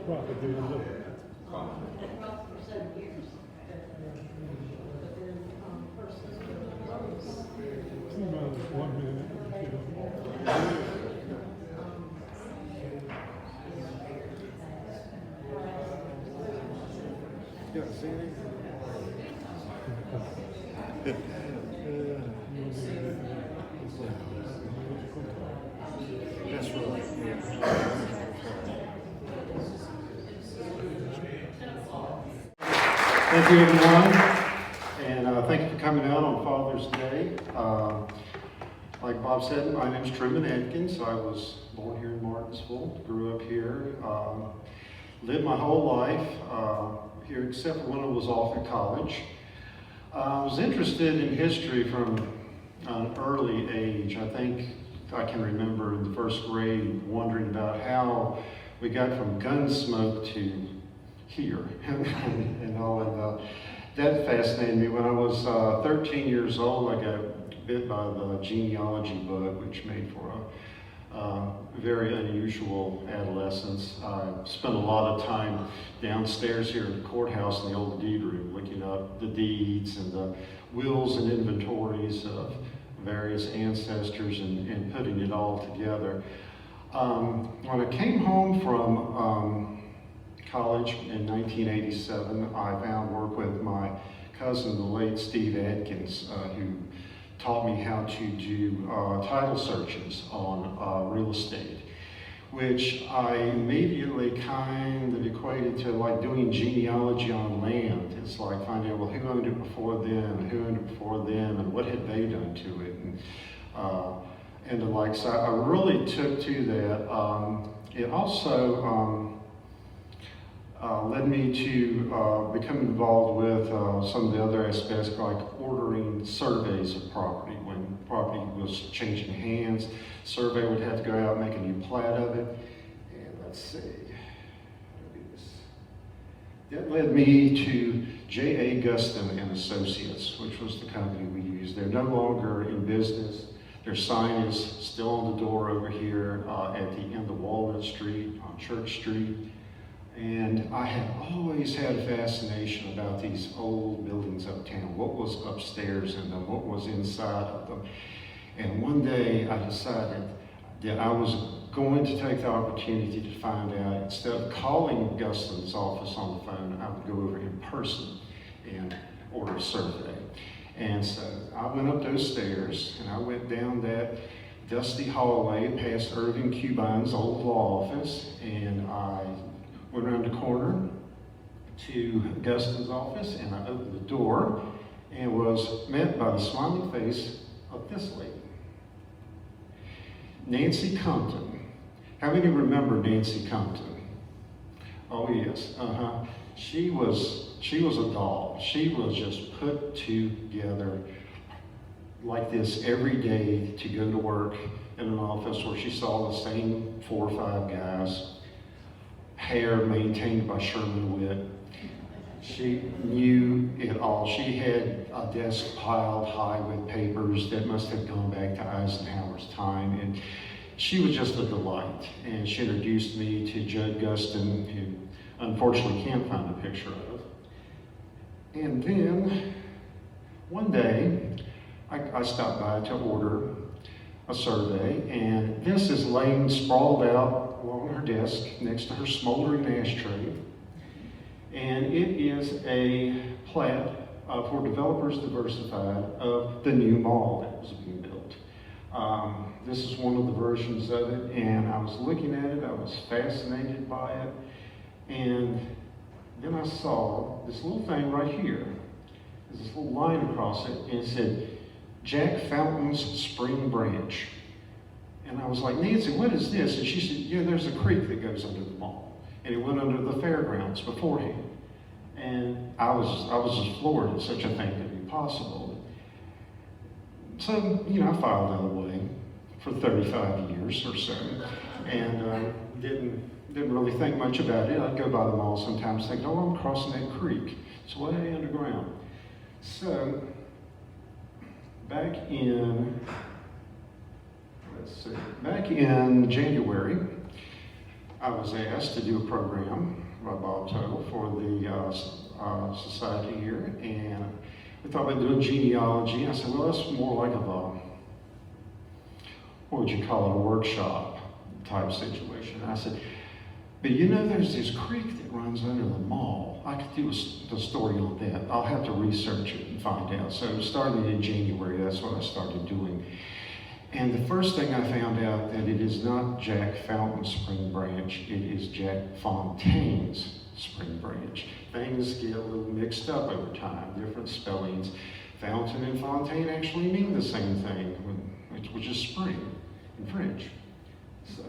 property you're looking at? About for 7 years. But then, persons with loans. About 1 minute. Yeah, see anything? That's right, yeah. Thank you, everyone, and thank you for coming out on Father's Day. Like Bob said, my name is Truman Atkins. I was born here in Martinsville, grew up here, lived my whole life here, except for when I was off at college. I was interested in history from an early age. I think I can remember in the first grade wondering about how we got from Gunsmoke to here and all of that fascinated me. When I was 13 years old, I got bit by the genealogy bug, which made for a very unusual adolescence. I spent a lot of time downstairs here at the courthouse in the old deed room, looking up the deeds and the wills and inventories of various ancestors and putting it all together. When I came home from college in 1987, I found work with my cousin, the late Steve Atkins, who taught me how to do title searches on real estate, which I immediately kind of equated to like doing genealogy on land. It's like finding out, well, who owned it before them, and who owned it before them, and what had they done to it, and the like. So I really took to that. It also led me to become involved with some of the other aspects, like ordering surveys of property. When property was changing hands, surveyor would have to go out and make a new plat of it. And let's see, how do this? That led me to J.A. Guston and Associates, which was the company we used. They're no longer in business. Their sign is still on the door over here at the end of Walnut Street on Church Street. And I had always had a fascination about these old buildings uptown. What was upstairs in them? What was inside of them? And one day I decided that I was going to take the opportunity to find out, instead of calling Guston's office on the phone, I would go over in person and order a survey. And so I went up those stairs and I went down that dusty hallway past Irving Cubine's old law office, and I went around the corner to Guston's office, and I opened the door and was met by the smiling face of this lady, Nancy Compton. How many remember Nancy Compton? Oh yes, She was a doll. She was just put together like this every day to go to work in an office where she saw the same 4 or 5 guys, hair maintained by Sherman Witt. She knew it all. She had a desk piled high with papers that must have gone back to Eisenhower's time, and she was just a delight. And she introduced me to Judd Guston, who unfortunately can't find a picture of. And then one day I stopped by to order a survey, and this is laying sprawled out along her desk next to her smoldering ashtray. And it is a plat for Developers Diversified of the new mall that was being built. This is one of the versions of it, and I was looking at it, I was fascinated by it, and then I saw this little thing right here. There's this little line across it, and it said, Jack Fountain's Spring Branch. And I was like, Nancy, what is this? And she said, yeah, there's a creek that goes under the mall. And it went under the fairgrounds beforehand. And I was just floored that such a thing could be possible. So, I filed that away for 35 years or so. And didn't really think much about it. I'd go by the mall sometimes thinking, oh, I'm crossing that creek. It's way underground. So, back in January, I was asked to do a program by Bob Total for the society here, and we thought about doing genealogy. And I said, well, that's more like what would you call it, a workshop type situation. And I said, but you know, there's this creek that runs under the mall. I could do a story on that. I'll have to research it and find out. So starting in January, that's what I started doing. And the first thing I found out that it is not Jack Fountain's Spring Branch, it is Jack Fontaine's Spring Branch. Things get a little mixed up over time, different spellings. Fountain and Fontaine actually mean the same thing, which is spring in French. So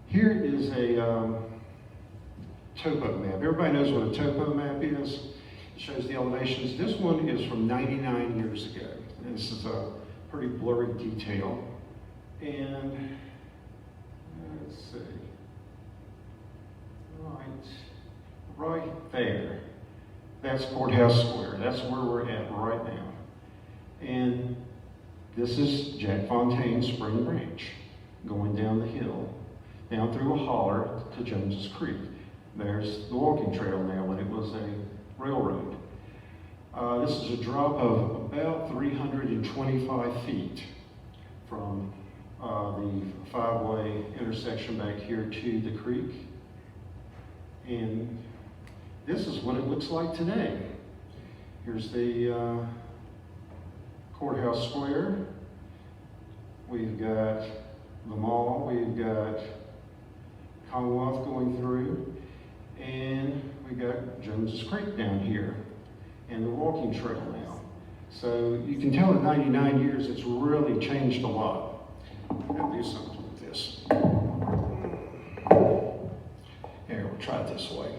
here is a topo map. Everybody knows what a topo map is. It shows the elevations. This one is from 99 years ago. This is a pretty blurry detail. And let's see. Right there. That's Courthouse Square. That's where we're at right now. And this is Jack Fontaine's Spring Branch, going down the hill, down through a holler to Jones's Creek. There's the walking trail now when it was a railroad. This is a drop of about 325 feet from the five-way intersection back here to the creek. And this is what it looks like today. Here's the Courthouse Square. We've got the mall. We've got Commonwealth going through. And we got Jones's Creek down here and the walking trail now. So you can tell in 99 years it's really changed a lot. I'll do something with this. Here, we'll try it this way.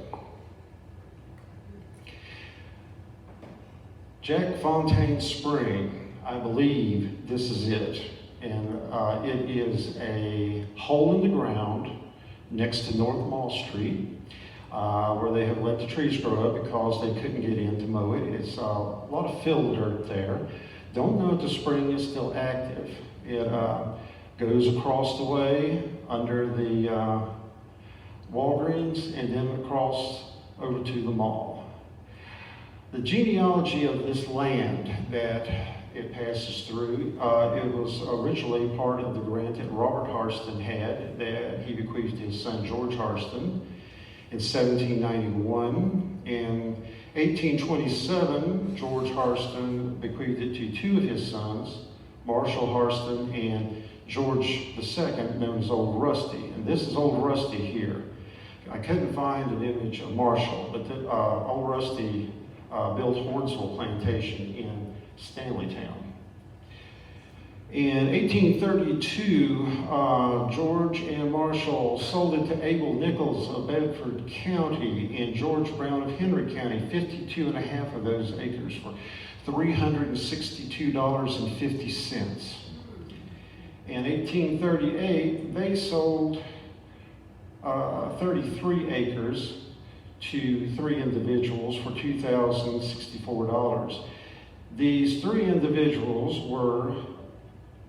Jack Fontaine Spring, I believe this is it. And it is a hole in the ground next to North Mall Street. Where they have let the trees grow up because they couldn't get in to mow it. It's a lot of fill dirt there. Don't know if the spring is still active. It goes across the way under the Walgreens and then across over to the mall. The genealogy of this land that it passes through, it was originally part of the grant that Robert Harston had that he bequeathed to his son George Harston in 1791. In 1827, George Harston bequeathed it to two of his sons, Marshall Harston and George II, known as Old Rusty. And this is Old Rusty here. I couldn't find an image of Marshall, but Old Rusty built Hornsville Plantation in Stanleytown. In 1832, George and Marshall sold it to Abel Nichols of Bedford County and George Brown of Henry County, 52 and a half of those acres for $362.50. In 1838, they sold 33 acres to three individuals for $2,064. These three individuals were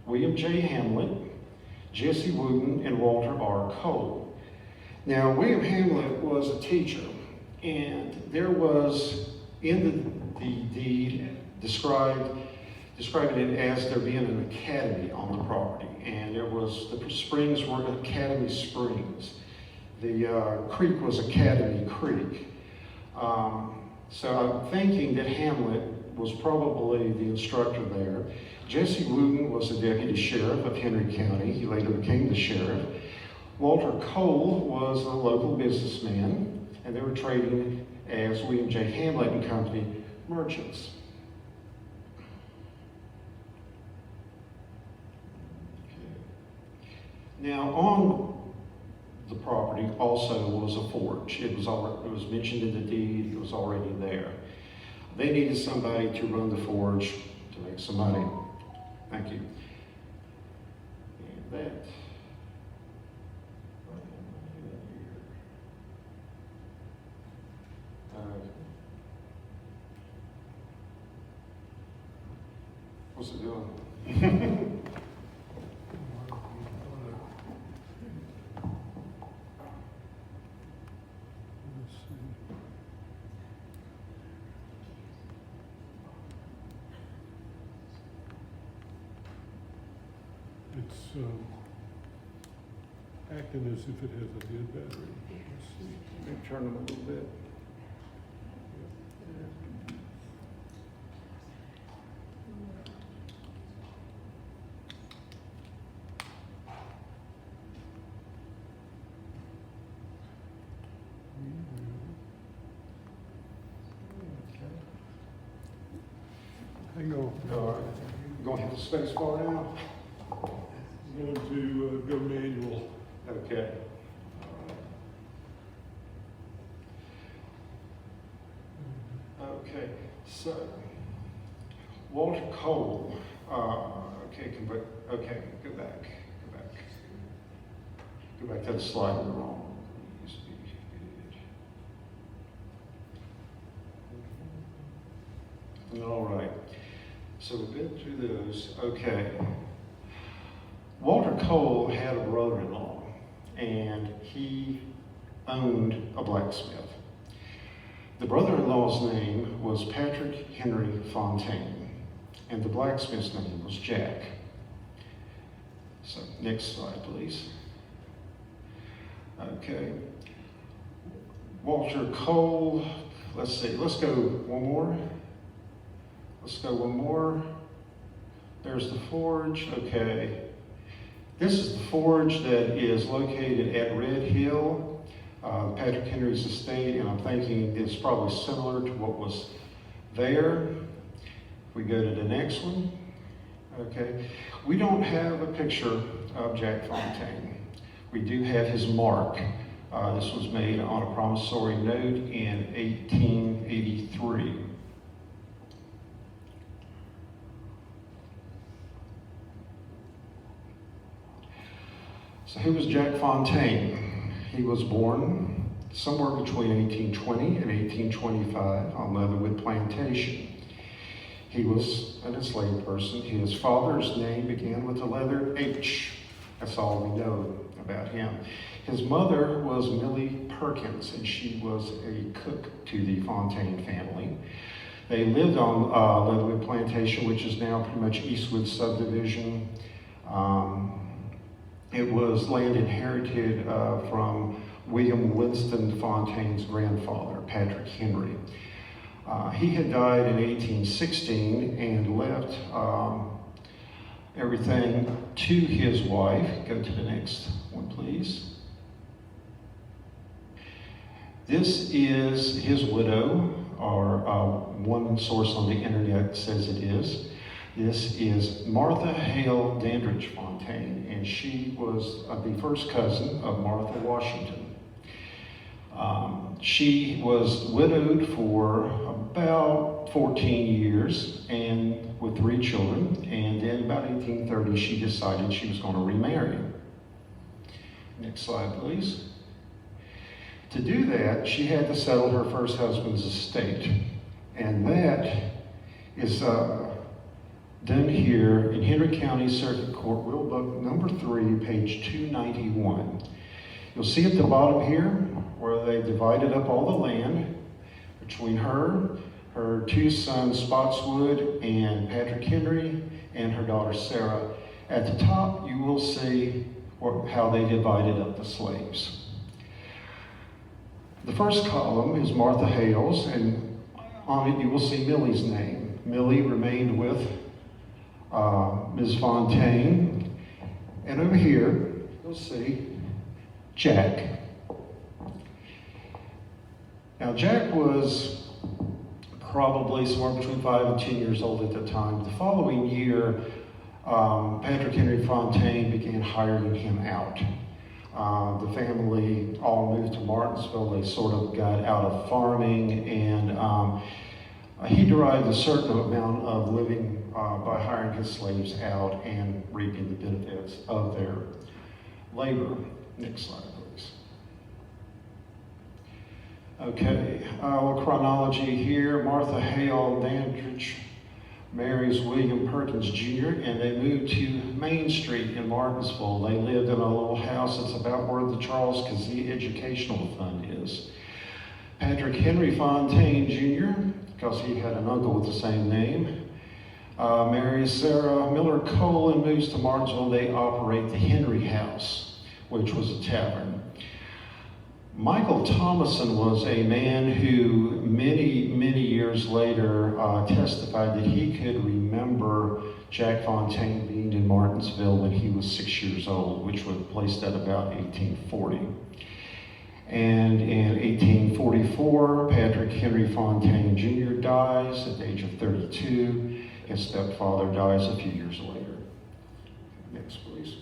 William J. Hamlet, Jesse Wooten, and Walter R. Cole. Now, William Hamlet was a teacher, and there was in the deed describing it as there being an academy on the property, and there was, the springs were Academy Springs. The creek was Academy Creek. So I'm thinking that Hamlet was probably the instructor there. Jesse Wooten was the deputy sheriff of Henry County. He later became the sheriff. Walter Cole was a local businessman, and they were trading as William J. Hamlet and Company merchants. Okay. Now, on the property also was a forge. It was mentioned in the deed. It was already there. They needed somebody to run the forge to make some money. Thank you. And that. What's it doing? acting as if it has a dead battery. Let's see. Maybe turn them a little bit. Hang on. All right. You gonna hit the space bar now? I'm going to go manual. Okay. Okay, so Walter Cole, okay, okay, go back. Go back to the slide we're on. All right, so we've been through those. Okay. Walter Cole had a brother-in-law, and he owned a blacksmith. The brother-in-law's name was Patrick Henry Fontaine, and the blacksmith's name was Jack. So, next slide, please. Okay. Walter Cole, let's see, let's go one more. There's the forge, okay. This is the forge that is located at Red Hill, Patrick Henry's estate, and I'm thinking it's probably similar to what was there. If we go to the next one, okay. We don't have a picture of Jack Fontaine. We do have his mark. This was made on a promissory note in 1883. So who was Jack Fontaine? He was born somewhere between 1820 and 1825 on Leatherwood Plantation. He was an enslaved person. His father's name began with the letter H. That's all we know about him. His mother was Millie Perkins, and she was a cook to the Fontaine family. They lived on Leatherwood Plantation, which is now pretty much Eastwood subdivision. It was land inherited from William Winston Fontaine's grandfather, Patrick Henry. He had died in 1816 and left everything to his wife. Go to the next one, please. This is his widow, or one source on the internet says it is. This is Martha Hale Dandridge Fontaine, and she was the first cousin of Martha Washington. She was widowed for about 14 years and with 3 children, and then about 1830 she decided she was going to remarry. Next slide, please. To do that, she had to settle her first husband's estate, and that is done here in Henry County Circuit Court, Will Book number 3, page 291. You'll see at the bottom here where they divided up all the land between her 2 sons Spotswood and Patrick Henry, and her daughter Sarah. At the top, you will see how they divided up the slaves. The first column is Martha Hale's, and on it you will see Millie's name. Millie remained with Ms. Fontaine, and over here you'll see Jack. Now Jack was probably somewhere between 5 and 10 years old at the time. The following year, Patrick Henry Fontaine began hiring him out. The family all moved to Martinsville. They sort of got out of farming, and he derived a certain amount of living by hiring his slaves out and reaping the benefits of their labor. Next slide, please. Okay, a chronology here. Martha Hale Dandridge marries William Perkins Jr., and they moved to Main Street in Martinsville. They lived in a little house that's about where the Charles Kazee Educational Fund is. Patrick Henry Fontaine Jr., because he had an uncle with the same name, marries Sarah Miller Cole and moves to Martinsville. They operate the Henry House, which was a tavern. Michael Thomason was a man who many years later testified that he could remember Jack Fontaine being in Martinsville when he was 6 years old, which would place that about 1840. And in 1844, Patrick Henry Fontaine Jr. dies at the age of 32. His stepfather dies a few years later. Next, please.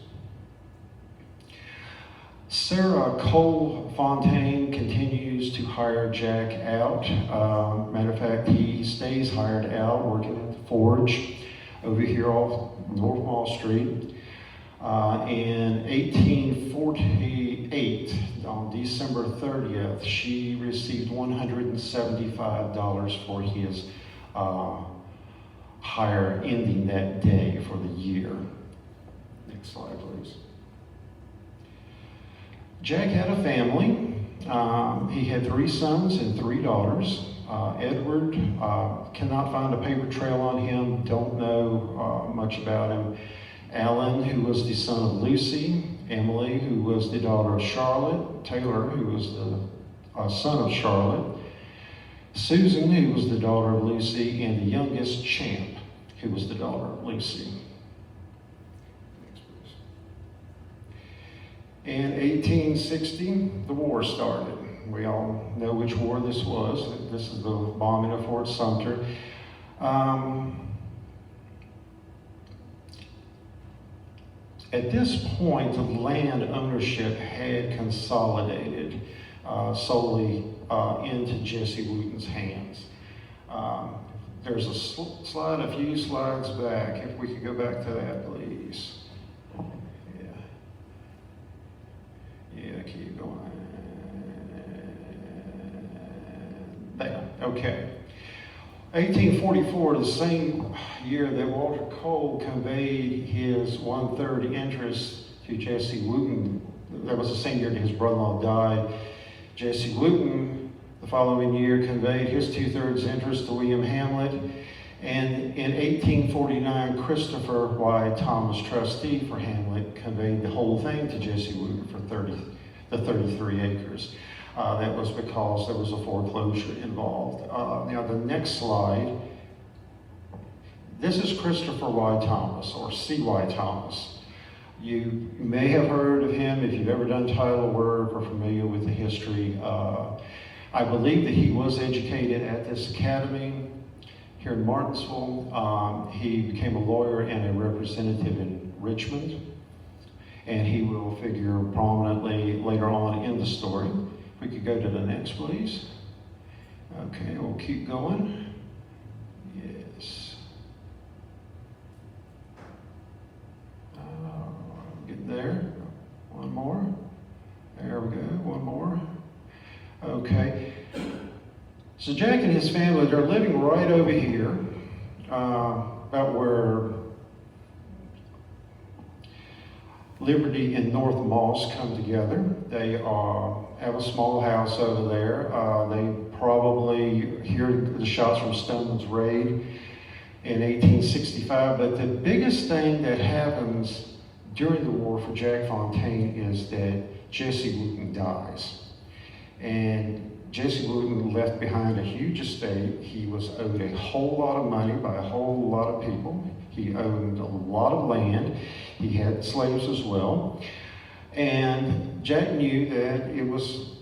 Sarah Cole Fontaine continues to hire Jack out. Matter of fact, he stays hired out working at the Forge over here off North Mall Street. In 1848, on December 30th, she received $175 for his hire ending that day for the year. Next slide, please. Jack had a family. He had 3 sons and 3 daughters. Edward, cannot find a paper trail on him, don't know much about him. Alan, who was the son of Lucy. Emily, who was the daughter of Charlotte. Taylor, who was the son of Charlotte. Susan, who was the daughter of Lucy. And the youngest, Champ, who was the daughter of Lucy. In 1860, the war started. We all know which war this was. This is the bombing of Fort Sumter. At this point, the land ownership had consolidated solely into Jesse Wooten's hands. There's a slide, a few slides back. If we could go back to that, please. Yeah, keep going. There, okay. 1844, the same year that Walter Cole conveyed his 1/3 interest to Jesse Wooten, that was the same year that his brother-in-law died. Jesse Wooten, the following year, conveyed his 2/3 interest to William Hamlet. And in 1849, Christopher Y. Thomas, trustee for Hamlet, conveyed the whole thing to Jesse Wooten for 33 acres. That was because there was a foreclosure involved. Now the next slide, this is Christopher Y. Thomas, or C.Y. Thomas. You may have heard of him if you've ever done title work or familiar with the history. I believe that he was educated at this academy here in Martinsville. He became a lawyer and a representative in Richmond, and he will figure prominently later on in the story. If we could go to the next, please. Okay, we'll keep going. Yes. Getting there. One more. There we go. One more. Okay. So Jack and his family, they're living right over here, about where Liberty and North Moss come together. They have a small house over there. They probably hear the shots from Stoneman's raid in 1865. But the biggest thing that happens during the war for Jack Fontaine is that Jesse Wooten dies. And Jesse Wooten left behind a huge estate. He was owed a whole lot of money by a whole lot of people. He owned a lot of land. He had slaves as well. And Jack knew that it was,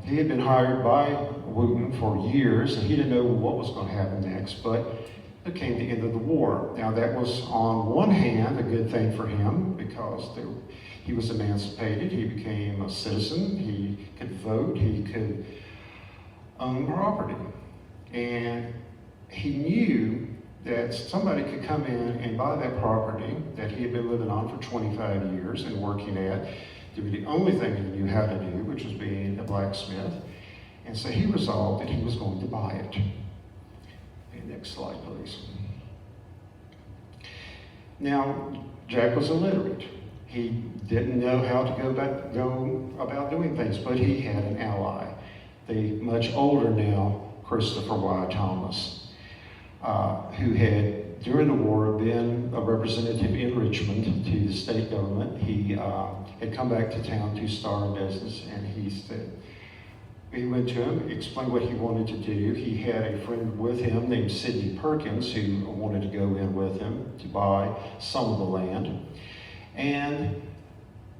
he had been hired by Wooten for years, and he didn't know what was going to happen next, but it came the end of the war. Now that was on one hand a good thing for him because he was emancipated, he became a citizen, he could vote, he could own property. And he knew that somebody could come in and buy that property that he had been living on for 25 years and working at, to be the only thing he knew how to do, which was being a blacksmith. And so he resolved that he was going to buy it. Okay, next slide, please. Now, Jack was illiterate. He didn't know how to go about doing things, but he had an ally, the much older now Christopher Y. Thomas. who had, during the war, been a representative in Richmond to the state government. He had come back to town to start a business, and he went to him, explained what he wanted to do. He had a friend with him named Sidney Perkins who wanted to go in with him to buy some of the land. And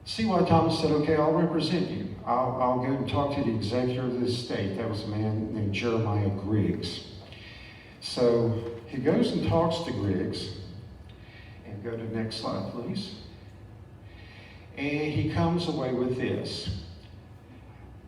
C.Y. Thomas said, okay, I'll represent you. I'll go and talk to the executor of the estate. That was a man named Jeremiah Griggs. So he goes and talks to Griggs. And go to the next slide, please. And he comes away with this.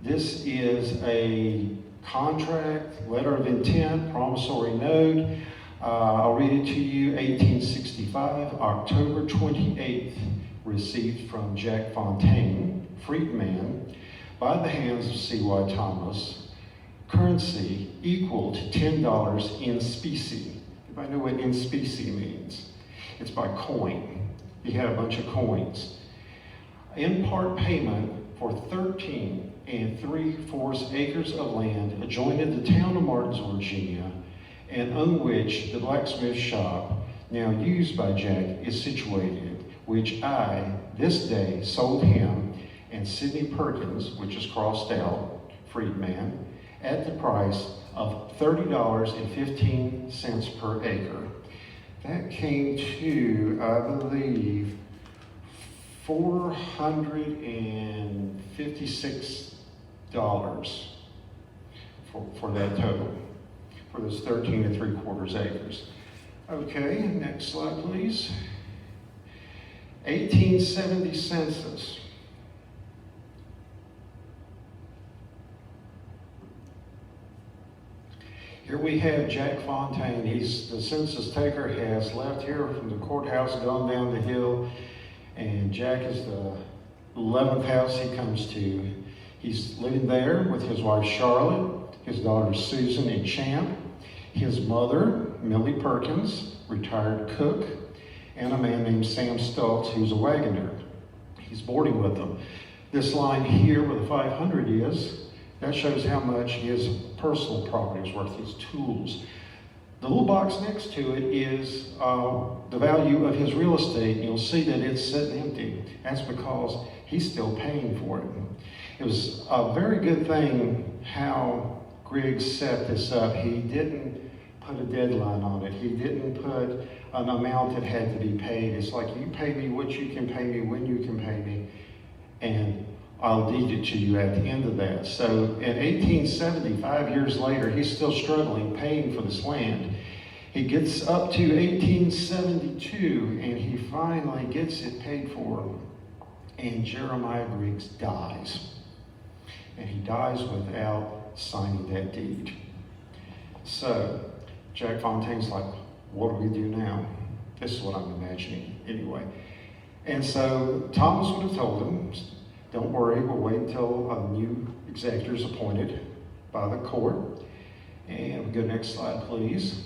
This is a contract, letter of intent, promissory note. I'll read it to you. 1865, October 28th, received from Jack Fontaine, freedman, by the hands of C.Y. Thomas, currency equal to $10 in specie. Anybody know what in specie means? It's by coin. He had a bunch of coins. In part payment for 13 3/4 acres of land adjoining the town of Martinsville, Virginia, and on which the blacksmith shop, now used by Jack, is situated, which I, this day, sold him and Sidney Perkins, which is crossed out, freedman, at the price of $30.15 per acre. That came to, I believe, $456 for that total, for those 13 3/4 acres. Okay, next slide, please. 1870 census. Here we have Jack Fontaine. He's the census taker, has left here from the courthouse, gone down the hill, and Jack is the 11th house he comes to. He's living there with his wife Charlotte, his daughters Susan and Champ, his mother, Millie Perkins, retired cook, and a man named Sam Stultz, who's a wagoner. He's boarding with them. This line here where the 500 is, that shows how much his personal property is worth, his tools. The little box next to it is the value of his real estate. You'll see that it's sitting empty. That's because he's still paying for it. It was a very good thing how Griggs set this up. He didn't put a deadline on it. He didn't put an amount that had to be paid. It's like, you pay me what you can pay me, when you can pay me, and I'll deed it to you at the end of that. So in 1870, 5 years later, he's still struggling, paying for this land. He gets up to 1872, and he finally gets it paid for, and Jeremiah Griggs dies. And he dies without signing that deed. So Jack Fontaine's like, what do we do now? This is what I'm imagining anyway. And so Thomas would have told him, don't worry, we'll wait until a new executor is appointed by the court. And we go next slide, please.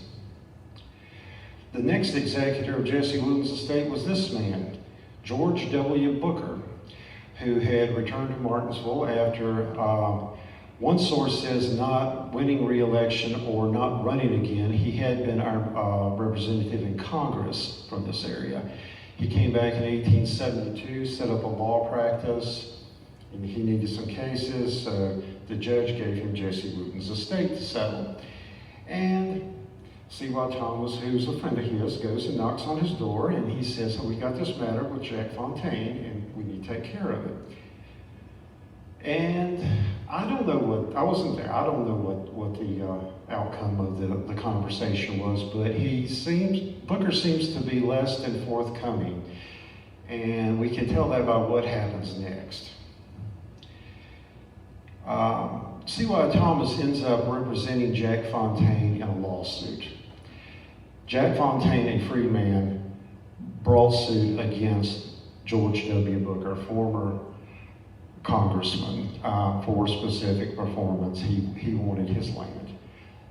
The next executor of Jesse Wooten's estate was this man, George W. Booker, who had returned to Martinsville after, one source says, not winning re-election or not running again. He had been our representative in Congress from this area. He came back in 1872, set up a law practice, and he needed some cases, so the judge gave him Jesse Wooten's estate to settle. And C.Y. Thomas, who's a friend of his, goes and knocks on his door, and he says, we got this matter with Jack Fontaine, and we need to take care of it. And I don't know I wasn't there, I don't know what the outcome of the conversation was, but Booker seems to be less than forthcoming. And we can tell that by what happens next. C.Y. Thomas ends up representing Jack Fontaine in a lawsuit. Jack Fontaine, a freedman, brought suit against George W. Booker, former congressman, for specific performance. He wanted his land.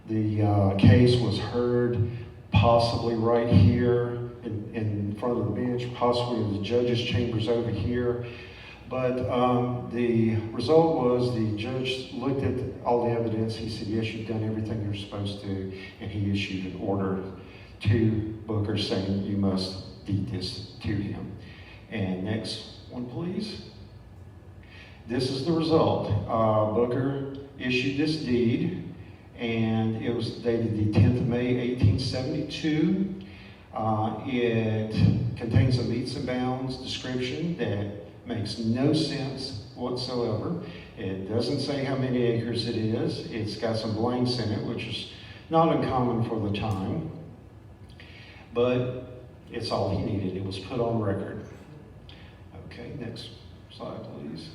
The case was heard possibly right here in front of the bench, possibly in the judge's chambers over here. But the result was the judge looked at all the evidence. He said, yes, you've done everything you're supposed to, and he issued an order to Booker saying you must deed this to him. And next one, please. This is the result. Booker issued this deed, and it was dated the 10th of May, 1872. It contains a metes and bounds description that makes no sense whatsoever. It doesn't say how many acres it is. It's got some blanks in it, which is not uncommon for the time. But it's all he needed. It was put on record. Okay, next slide, please.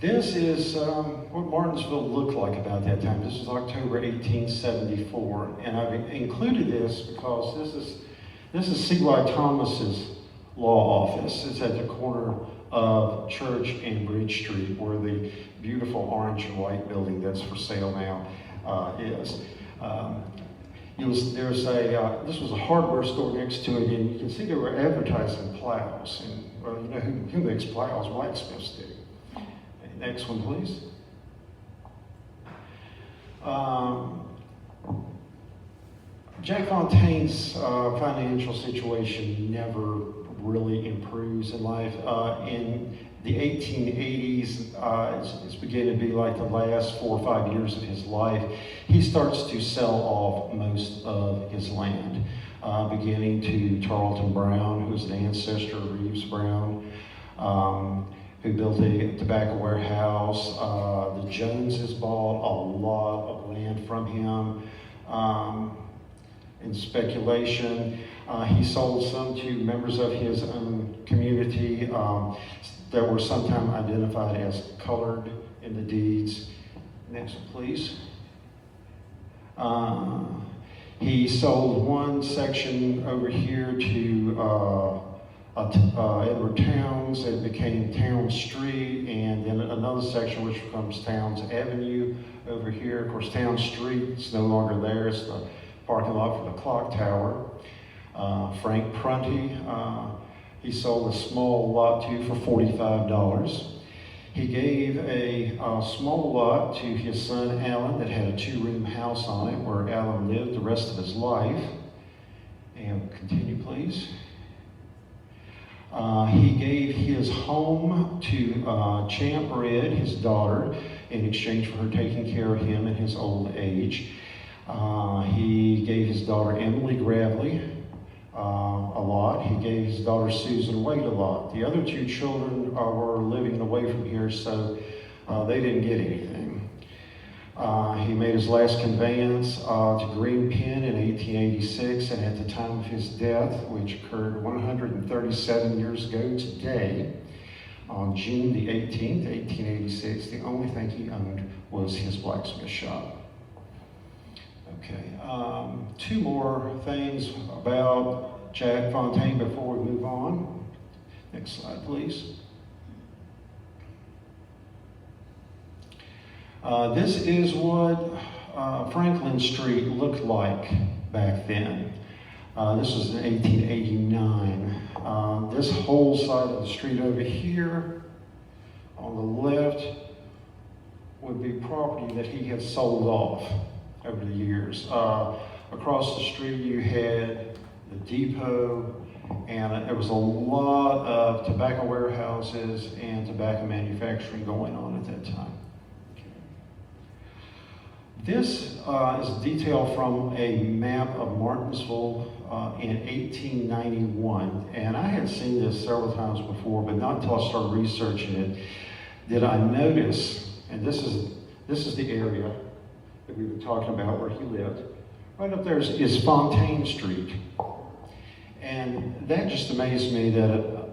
This is what Martinsville looked like about that time. This is October 1874, and I've included this because this is C.Y. Thomas's law office. It's at the corner of Church and Bridge Street, where the beautiful orange and white building that's for sale now is. This was a hardware store next to it, and you can see they were advertising plows. And well, you know who makes plows? Blacksmiths do. Next one, please. Jack Fontaine's financial situation never really improves in life. In the 1880s, it's beginning to be like the last 4 or 5 years of his life. He starts to sell off most of his land, beginning to Tarleton Brown, who's an ancestor of Reeves Brown, who built a tobacco warehouse. The Joneses bought a lot of land from him in speculation. He sold some to members of his own community that were sometimes identified as colored in the deeds. Next one, please. He sold one section over here to Edward Towns. It became Town Street, and then another section which becomes Towns Avenue over here. Of course, Town Street is no longer there. It's the parking lot for the clock tower. Frank Prunty, he sold a small lot to for $45. He gave a small lot to his son Alan that had a 2-room house on it where Alan lived the rest of his life. And continue, please. He gave his home to Champ Red, his daughter, in exchange for her taking care of him in his old age. He gave his daughter Emily Gravely a lot. He gave his daughter Susan Wade a lot. The other 2 children were living away from here, so they didn't get anything. He made his last conveyance to Green Pen in 1886, and at the time of his death, which occurred 137 years ago today, on June the 18th, 1886, the only thing he owned was his blacksmith shop. Okay, 2 more things about Jack Fontaine before we move on. Next slide, please. This is what Franklin Street looked like back then. This was in 1889. This whole side of the street over here on the left would be property that he had sold off over the years. Across the street you had the depot, and there was a lot of tobacco warehouses and tobacco manufacturing going on at that time. This is a detail from a map of Martinsville in 1891, and I had seen this several times before, but not until I started researching it did I notice, and this is the area that we were talking about where he lived. Right up there is Fontaine Street, and that just amazed me that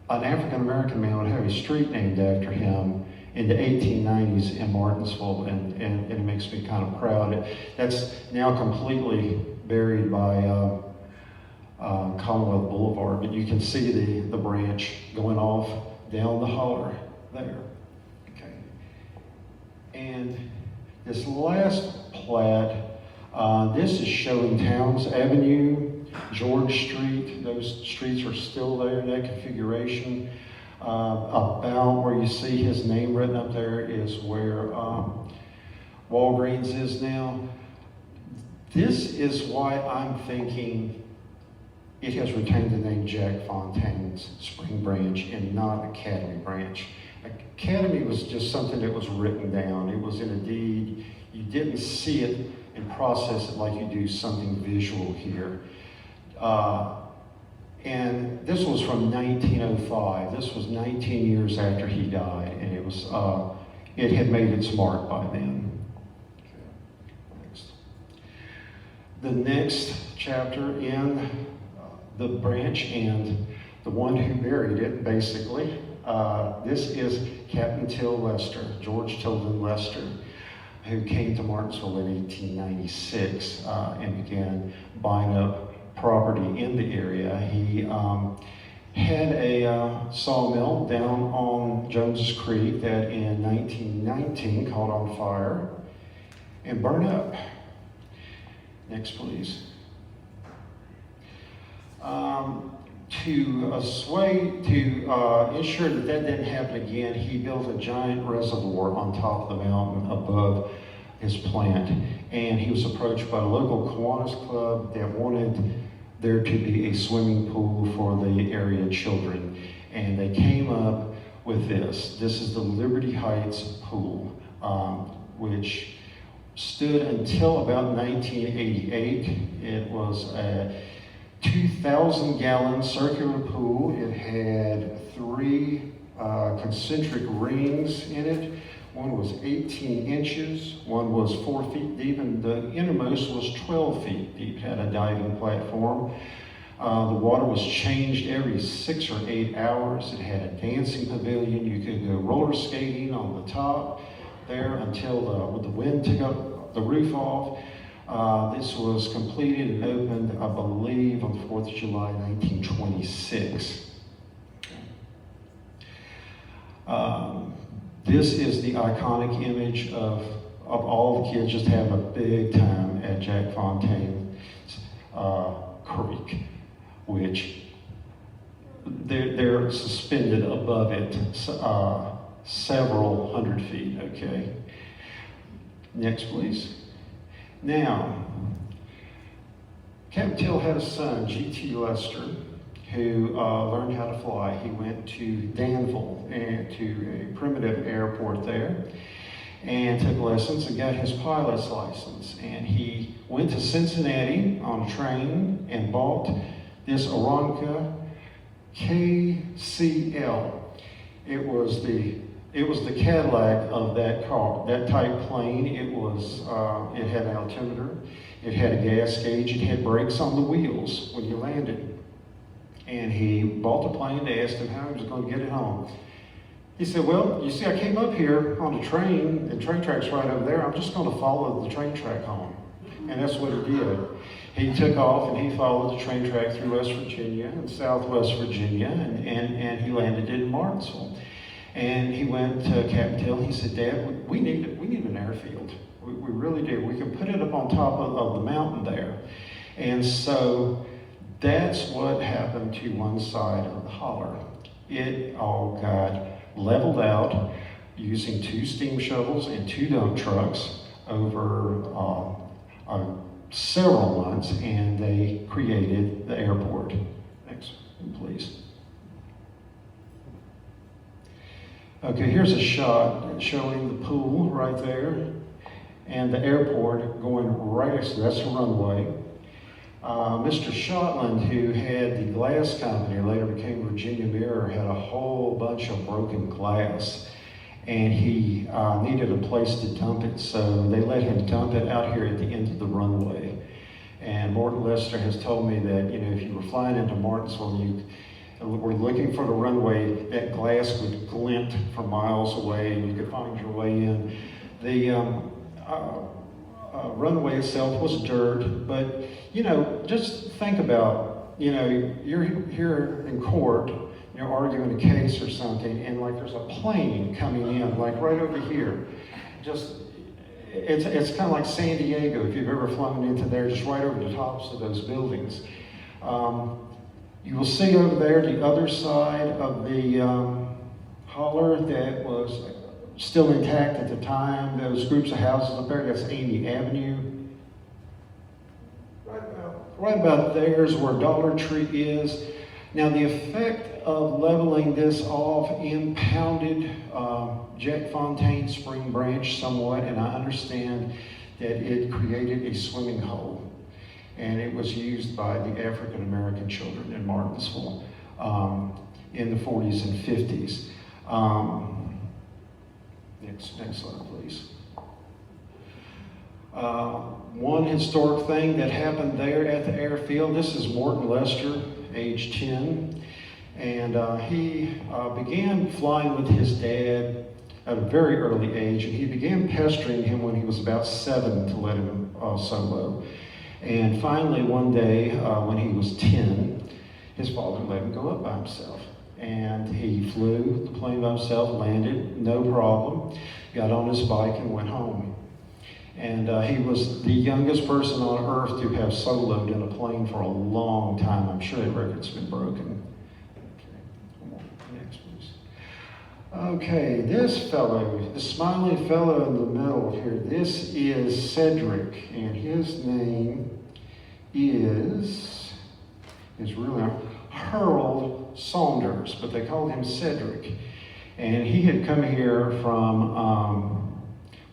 an African-American man would have a street named after him in the 1890s in Martinsville, and it makes me kind of proud. That's now completely buried by Commonwealth Boulevard, but you can see the branch going off down the holler there. Okay. And this last plat, this is showing Towns Avenue, George Street. Those streets are still there in that configuration. About where you see his name written up there is where Walgreens is now. This is why I'm thinking it has retained the name Jack Fontaine's Spring Branch and not Academy Branch. Academy was just something that was written down. It was in a deed. You didn't see it and process it like you do something visual here. And this was from 1905. This was 19 years after he died, and it was it had made its mark by then. Okay. Next. The next chapter in the branch and the one who buried it, basically, this is Captain Till Lester, George Tilden Lester, who came to Martinsville in 1896 and began buying up property in the area. He had a sawmill down on Jones's Creek that in 1919 caught on fire and burned up. Next, please. To ensure that that didn't happen again, he built a giant reservoir on top of the mountain above his plant. And he was approached by the local Kiwanis Club that wanted there to be a swimming pool for the area children. And they came up with this. This is the Liberty Heights Pool, which stood until about 1988. It was a 2,000-gallon circular pool. It had 3 concentric rings in it. One was 18 inches, one was 4 feet deep, and the innermost was 12 feet deep. It had a diving platform. The water was changed every 6 or 8 hours. It had a dancing pavilion. You could go roller skating on the top there until the wind took up the roof off. This was completed and opened, I believe, on the 4th of July, 1926. This is the iconic image of all the kids just having a big time at Jack Fontaine's Creek, which they're suspended above it several hundred feet, okay? Next, please. Now, Captain Till had a son, G.T. Lester, who learned how to fly. He went to Danville and to a primitive airport there and took lessons and got his pilot's license. And he went to Cincinnati on a train and bought this Aeronca KCL. It was the Cadillac of that car, that type plane. It had an altimeter, it had a gas gauge, it had brakes on the wheels when you landed. And he bought the plane. They asked him how he was going to get it home. He said, well, you see, I came up here on the train, and train track's right over there. I'm just going to follow the train track home. And that's what he did. He took off and he followed the train track through West Virginia and Southwest Virginia, and he landed in Martinsville. And he went to Captain Till. He said, Dad, we need an airfield. We really do. We can put it up on top of the mountain there. And so that's what happened to one side of the holler. It all got leveled out using 2 steam shovels and 2 dump trucks over several months, and they created the airport. Next, please. Okay, here's a shot showing the pool right there and the airport going right next to, that's the runway. Mr. Shotland, who had the glass company, later became Virginia Mirror, had a whole bunch of broken glass, and he needed a place to dump it, so they let him dump it out here at the end of the runway. And Morton Lester has told me that, if you were flying into Martinsville and you were looking for the runway, that glass would glint for miles away and you could find your way in. The runway itself was dirt, but just think about, you're here in court, you're arguing a case or something, and like there's a plane coming in, like right over here. It's kind of like San Diego, if you've ever flown into there, just right over the tops of those buildings. You will see over there the other side of the holler that was still intact at the time. Those groups of houses up there, that's Amy Avenue. Right about there is where Dollar Tree is. Now the effect of leveling this off impounded Jack Fontaine Spring Branch somewhat, and I understand that it created a swimming hole, and it was used by the African American children in Martinsville in the 40s and 50s. Next slide, please. One historic thing that happened there at the airfield, this is Morton Lester, age 10, and he began flying with his dad at a very early age, and he began pestering him when he was about 7 to let him solo. And finally, one day, when he was 10, his father let him go up by himself. And he flew the plane by himself, landed, no problem, got on his bike and went home. And he was the youngest person on earth to have soloed in a plane for a long time. I'm sure that record's been broken. Okay, next please. Okay, this fellow, the smiling fellow in the middle here, this is Cedric, and his name is really Harold Saunders, but they called him Cedric. And he had come here from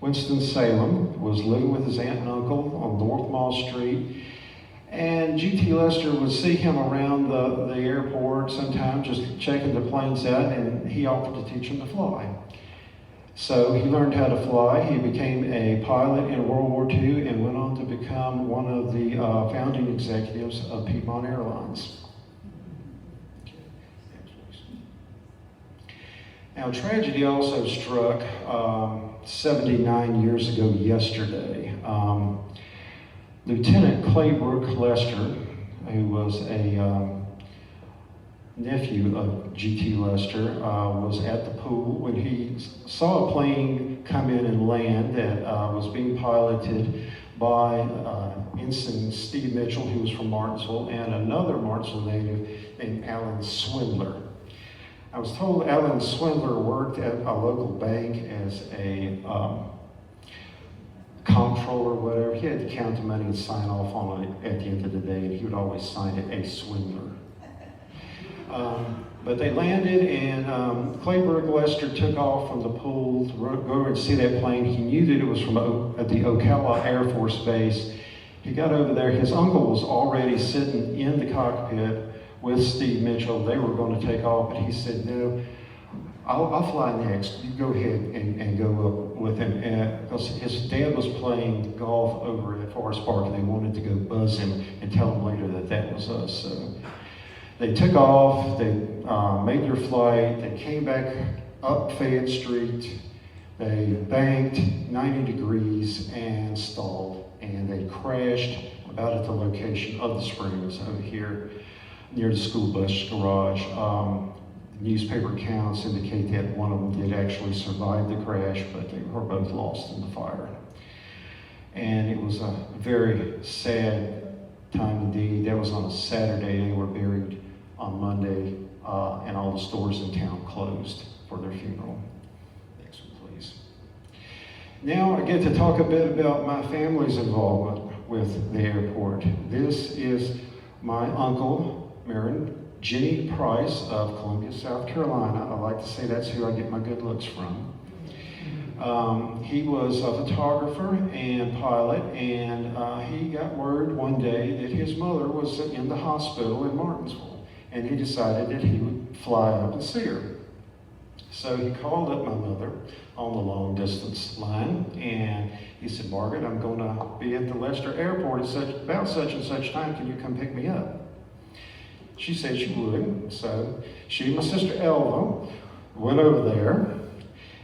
Winston-Salem, was living with his aunt and uncle on North Mall Street. And G.T. Lester would see him around the airport sometimes, just checking the planes out, and he offered to teach him to fly. So he learned how to fly. He became a pilot in World War II and went on to become one of the founding executives of Piedmont Airlines. Now, tragedy also struck 79 years ago yesterday. Lieutenant Claybrook Lester, who was a nephew of G.T. Lester, was at the pool when he saw a plane come in and land that was being piloted by Ensign Steve Mitchell, who was from Martinsville, and another Martinsville native named Alan Swindler. I was told Alan Swindler worked at a local bank as a comptroller or whatever. He had to count the money and sign off on it at the end of the day, and he would always sign it a Swindler. But they landed, and Claybrook Lester took off from the pool to go over and see that plane. He knew that it was from the Ocala Air Force Base. He got over there. His uncle was already sitting in the cockpit with Steve Mitchell. They were going to take off, but he said, no, I'll fly next. You go ahead and go up with him. Because his dad was playing golf over at Forest Park, and they wanted to go buzz him and tell him later that that was us. So they took off, they made their flight, they came back up Fayette Street, they banked 90 degrees and stalled, and they crashed about at the location of the springs over here near the school bus garage. Newspaper accounts indicate that one of them did actually survive the crash, but they were both lost in the fire. And it was a very sad time indeed. That was on a Saturday. They were buried on Monday, and all the stores in town closed for their funeral. Next one, please. Now I get to talk a bit about my family's involvement with the airport. This is my uncle, Marin Jenny Price of Columbia, South Carolina. I like to say that's who I get my good looks from. He was a photographer and pilot, and he got word one day that his mother was in the hospital in Martinsville, and he decided that he would fly up and see her. So he called up my mother on the long distance line, and he said, Margaret, I'm going to be at the Lester Airport at about such and such time. Can you come pick me up? She said she would. So she and my sister Elva went over there,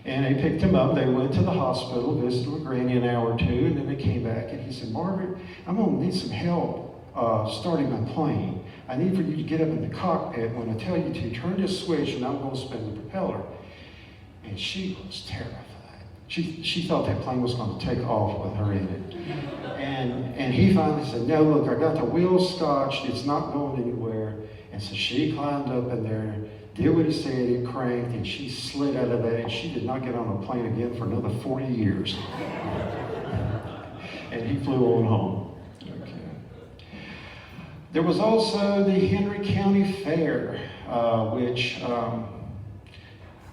and they picked him up. They went to the hospital, visited with Granny an hour or two, and then they came back, and he said, Margaret, I'm going to need some help starting my plane. I need for you to get up in the cockpit. When I tell you to, turn this switch, and I'm going to spin the propeller. And she was terrified. She thought that plane was going to take off with her in it. And he finally said, no, look, I got the wheels scotched. It's not going anywhere. And so she climbed up in there, did what he said, it cranked, and she slid out of that, and she did not get on a plane again for another 40 years. And he flew on home. Okay. There was also the Henry County Fair, which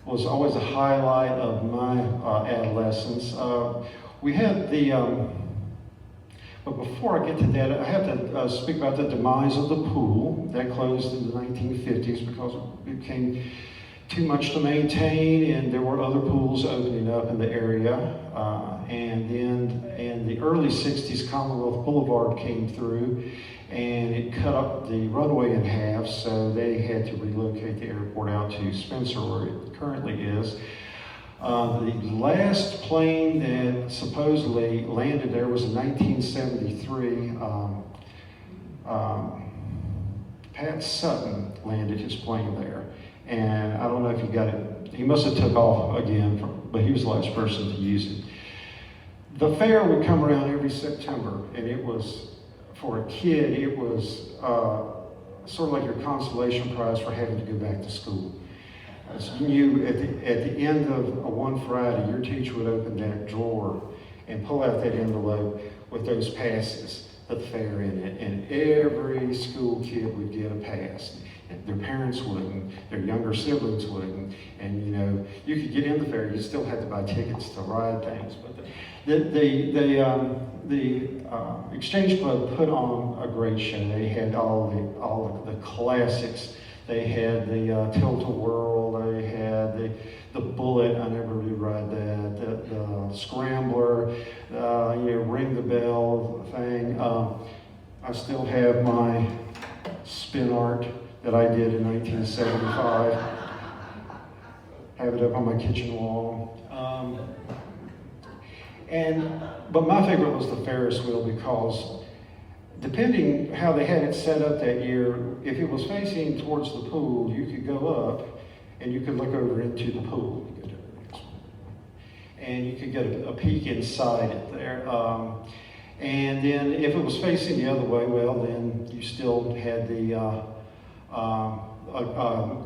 was always a highlight of my adolescence. We had the, but before I get to that, I have to speak about the demise of the pool. That closed in the 1950s because it became too much to maintain, and there were other pools opening up in the area. And then in the early 60s, Commonwealth Boulevard came through, and it cut up the runway in half, so they had to relocate the airport out to Spencer, where it currently is. The last plane that supposedly landed there was in 1973. Pat Sutton landed his plane there. And I don't know if he got it, he must have took off again, but he was the last person to use it. The fair would come around every September, and it was, for a kid, it was sort of like your consolation prize for having to go back to school. So you knew at the end of one Friday, your teacher would open that drawer and pull out that envelope with those passes of the fair in it, and every school kid would get a pass. Their parents wouldn't, their younger siblings wouldn't, and you know, you could get in the fair, you still had to buy tickets to ride things. But the Exchange Club put on a great show. They had all the classics. They had the Tilt-A-Whirl, they had the Bullet, I never did ride that, the Scrambler, Ring the Bell thing. I still have my spin art that I did in 1975. Have it up on my kitchen wall. But my favorite was the Ferris wheel because depending how they had it set up that year, if it was facing towards the pool, you could go up and you could look over into the pool. And you could get a peek inside it there. And then if it was facing the other way, well, then you still had the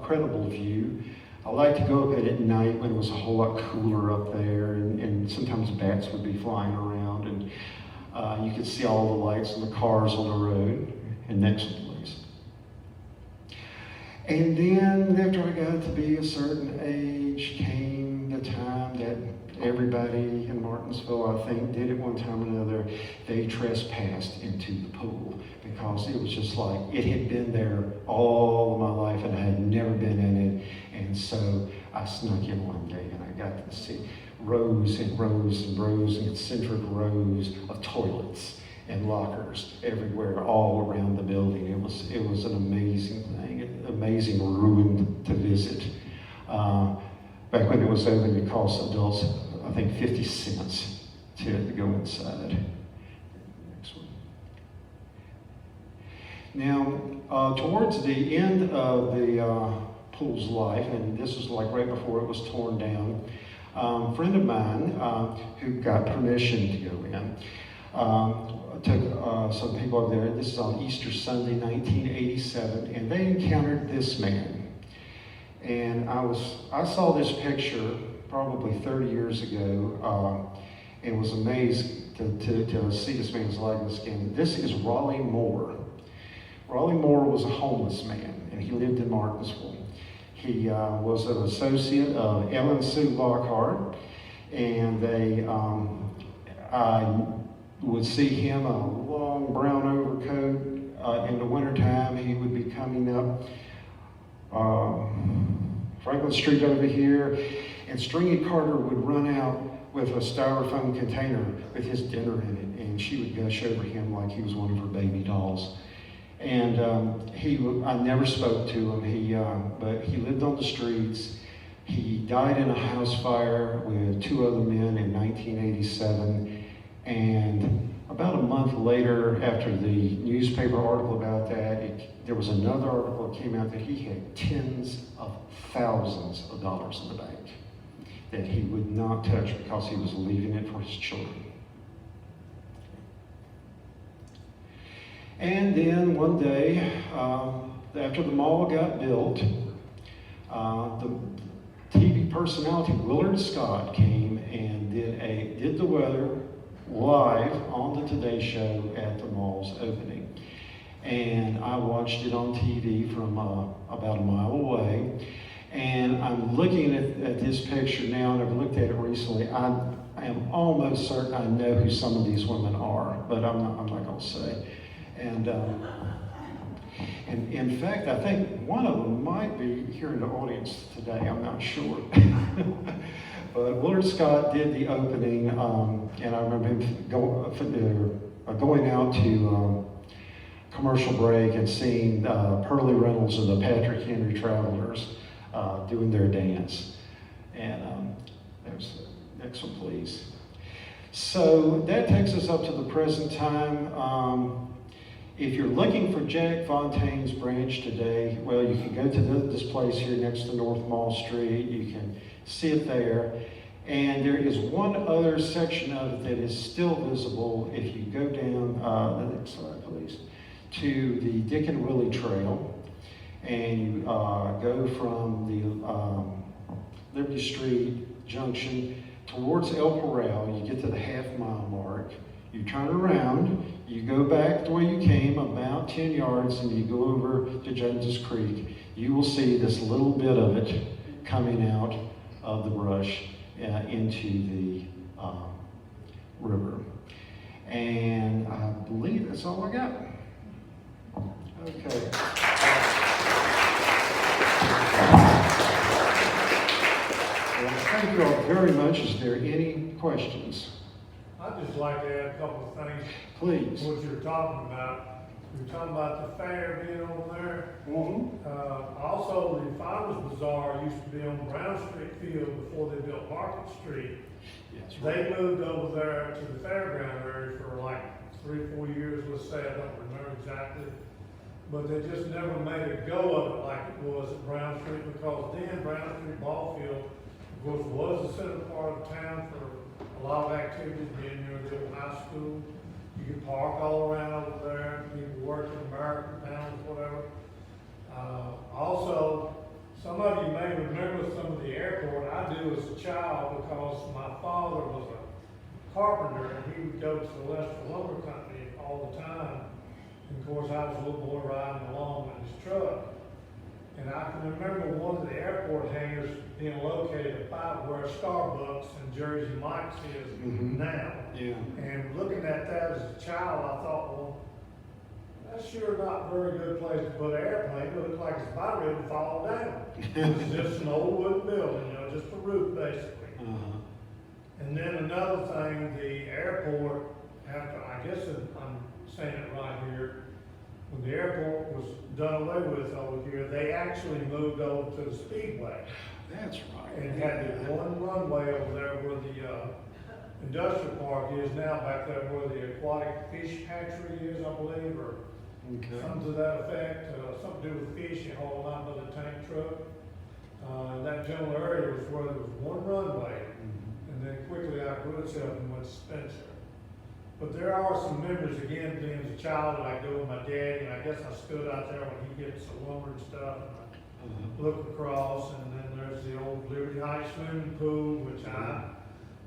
credible view. I like to go up at night when it was a whole lot cooler up there, and sometimes bats would be flying around, and you could see all the lights and the cars on the road, and next place. And then after I got to be a certain age, came the time that everybody in Martinsville, I think, did at one time or another. They trespassed into the pool because it was just like, it had been there all of my life and I had never been in it. And so I snuck in one day and I got to see rows and rows and rows and concentric rows of toilets and lockers everywhere, all around the building. It was an amazing thing, an amazing ruin to visit. Back when it was open, it cost adults, I think, 50 cents to go inside. Next one. Now, towards the end of the pool's life, and this was like right before it was torn down, a friend of mine who got permission to go in took some people over there. This is on Easter Sunday, 1987, and they encountered this man. And I saw this picture probably 30 years ago and was amazed to see this man's likeness again. This is Raleigh Moore. Raleigh Moore was a homeless man, and he lived in Martinsville. He was an associate of Ellen Sue Lockhart, and I would see him in a long brown overcoat. In the wintertime, he would be coming up Franklin Street over here, and Stringy Carter would run out with a styrofoam container with his dinner in it, and she would gush over him like he was one of her baby dolls. And I never spoke to him, but he lived on the streets. He died in a house fire with two other men in 1987, and about a month later, after the newspaper article about that, there was another article that came out that he had tens of thousands of dollars in the bank that he would not touch because he was leaving it for his children. And then one day, after the mall got built, The TV personality Willard Scott came and did the weather live on the Today Show at the mall's opening. And I watched it on TV from about a mile away. And I'm looking at this picture now, and I've looked at it recently. I am almost certain I know who some of these women are, but I'm not going to say. And in fact, I think one of them might be here in the audience today. I'm not sure. But Willard Scott did the opening, and I remember him going out to commercial break and seeing Pearlie Reynolds and the Patrick Henry Travelers doing their dance. And there's next one, please. So that takes us up to the present time. If you're looking for Jack Fontaine's branch today, well, you can go to this place here next to North Mall Street. You can see it there. And there is one other section of it that is still visible if you go down, the next slide, please, to the Dick and Willie Trail. And you go from the Liberty Street Junction towards El Corral. You get to the half-mile mark. You turn around, you go back the way you came, about 10 yards, and you go over to Jones's Creek. You will see this little bit of it coming out of the brush into the river. And I believe that's all I got. Okay. Well, thank you all very much. Is there any questions? I'd just like to add a couple of things. Please. What you're talking about. You're talking about the fair being over there. Also, the Farmers Bazaar used to be on Brown Street Field before they built Market Street. Yes. They moved over there to the fairground area for like 3 or 4 years, let's say, I don't remember exactly. But they just never made a go of it like it was at Brown Street, because then Brown Street Ball Field, of course, was the center part of town for a lot of activities, being near the old high school. You could park all around over there, people work in American towns, whatever. Also, some of you may remember some of the airport. I do as a child, because my father was a carpenter, and he would go to the Lester Lumber Company all the time. And of course, I was a little boy riding along in his truck. And I can remember one of the airport hangars being located about where Starbucks and Jersey Mike's is now. Yeah. And looking at that as a child, I thought, well, that's sure not a very good place to put an airplane. It looks like it's about ready to fall down. It's just an old wooden building, just a roof, basically. And then another thing, the airport, after, I guess I'm saying it right here, when the airport was done away with over here, they actually moved over to the Speedway. That's right. And had the one runway over there where the industrial park is now, back there where the aquatic fish hatchery is, I believe, or something to that effect, something to do with fish, you haul them out by the tank truck. And that general area was where there was one runway, and then quickly outgrew itself and went to Spencer. But there are some memories, again, being as a child, that I go with my dad, and I guess I stood out there when he gets the lumber and stuff, and I look across, and then there's the old Liberty Heights swimming pool, which I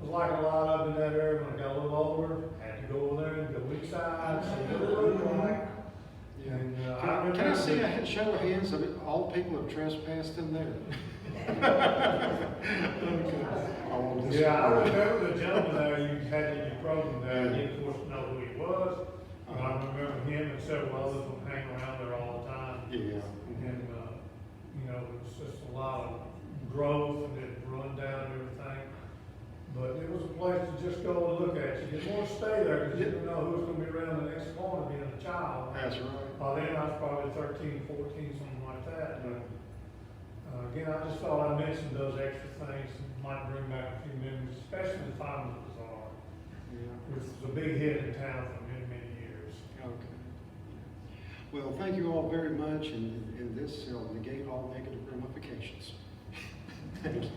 was like a lot of in that area when I got a little older. Had to go over there and go inside, see what it looked like. Yeah. And Can I see a show of hands of all people have trespassed in there? Yeah, I remember the gentleman there you had in your program there. I didn't, of course, know who he was. But I remember him and several others would hang around there all the time. Yeah. And, it was just a lot of growth, and it run down and everything. But it was a place to just go and look at. You didn't want to stay there because you didn't know who was going to be around the next corner being a child. That's right. By then I was probably 13, 14, something like that. But, again, I just thought I mentioned those extra things that might bring back a few memories, especially the Farmers Bazaar, which was a big hit in town for many, many years. Okay. Well, thank you all very much, and this will negate all negative ramifications. Thank you.